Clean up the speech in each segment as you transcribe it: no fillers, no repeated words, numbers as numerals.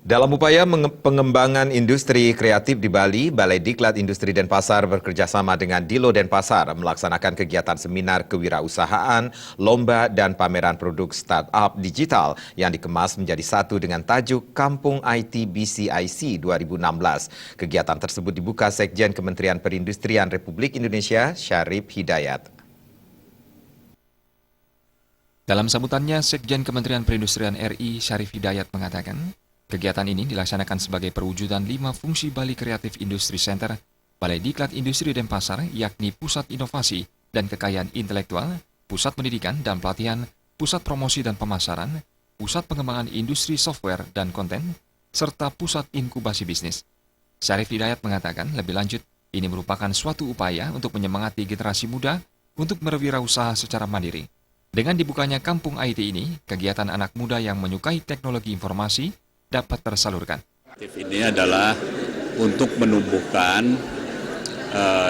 Dalam upaya pengembangan industri kreatif di Bali, Balai Diklat Industri Denpasar bekerjasama dengan Dilo Denpasar melaksanakan kegiatan seminar kewirausahaan, lomba dan pameran produk startup digital yang dikemas menjadi satu dengan tajuk Kampung IT BCIC 2016. Kegiatan tersebut dibuka Sekjen Kementerian Perindustrian Republik Indonesia, Syarif Hidayat. Dalam sambutannya, Sekjen Kementerian Perindustrian RI, Syarif Hidayat mengatakan, kegiatan ini dilaksanakan sebagai perwujudan 5 fungsi Bali Creative Industry Center, Balai Diklat Industri Denpasar, yakni Pusat Inovasi dan Kekayaan Intelektual, Pusat Pendidikan dan Pelatihan, Pusat Promosi dan Pemasaran, Pusat Pengembangan Industri Software dan Konten, serta Pusat Inkubasi Bisnis. Syarif Hidayat mengatakan, lebih lanjut, ini merupakan suatu upaya untuk menyemangati generasi muda untuk berwirausaha secara mandiri. Dengan dibukanya Kampung IT ini, kegiatan anak muda yang menyukai teknologi informasi dapat tersalurkan. Ini adalah untuk menumbuhkan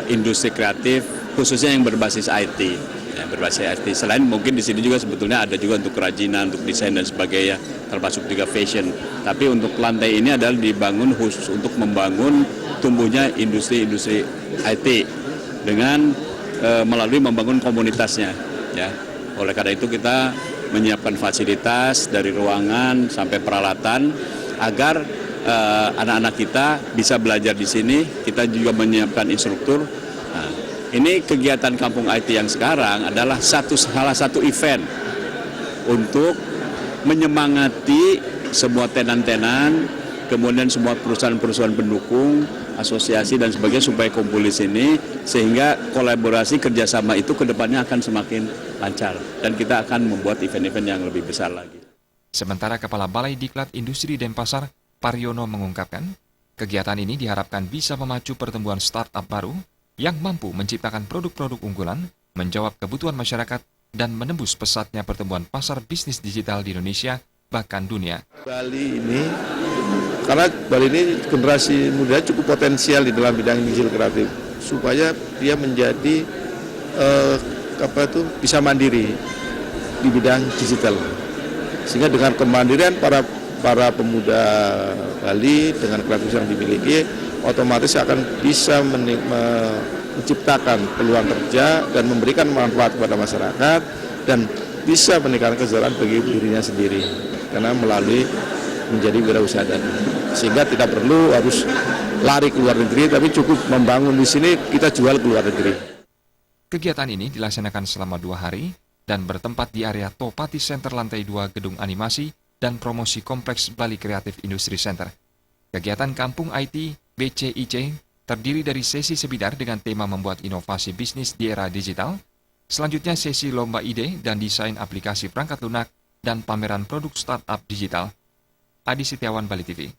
industri kreatif khususnya yang berbasis IT. Selain mungkin di sini juga sebetulnya ada juga untuk kerajinan, untuk desain dan sebagainya, termasuk juga fashion. Tapi untuk lantai ini adalah dibangun khusus untuk membangun tumbuhnya industri-industri IT dengan melalui membangun komunitasnya. Ya. Oleh karena itu kita menyiapkan fasilitas dari ruangan sampai peralatan agar anak-anak kita bisa belajar di sini. Kita juga menyiapkan instruktur. Nah, ini kegiatan Kampung IT yang sekarang adalah salah satu event untuk menyemangati semua tenan-tenan, kemudian semua perusahaan-perusahaan pendukung, asosiasi dan sebagainya supaya kumpul di sini, sehingga kolaborasi kerjasama itu ke depannya akan semakin lancar dan kita akan membuat event-event yang lebih besar lagi. Sementara Kepala Balai Diklat Industri Denpasar, Paryono mengungkapkan, kegiatan ini diharapkan bisa memacu pertumbuhan startup baru yang mampu menciptakan produk-produk unggulan, menjawab kebutuhan masyarakat, dan menembus pesatnya pertumbuhan pasar bisnis digital di Indonesia, bahkan dunia. Karena Bali ini generasi muda cukup potensial di dalam bidang digital kreatif, supaya dia menjadi bisa mandiri di bidang digital. Sehingga dengan kemandirian para pemuda Bali dengan kreativitas yang dimiliki, otomatis akan bisa menciptakan peluang kerja dan memberikan manfaat kepada masyarakat dan bisa meningkatkan kesejahteraan bagi dirinya sendiri karena melalui menjadi wirausaha tadi. Sehingga tidak perlu harus lari ke luar negeri, tapi cukup membangun di sini, kita jual ke luar negeri. Kegiatan ini dilaksanakan selama 2 hari dan bertempat di area Topati Center lantai 2 Gedung Animasi dan Promosi Kompleks Bali Creative Industry Center. Kegiatan Kampung IT BCIC terdiri dari sesi seminar dengan tema membuat inovasi bisnis di era digital, selanjutnya sesi lomba ide dan desain aplikasi perangkat lunak, dan pameran produk startup digital. Adi Setiawan, Bali TV.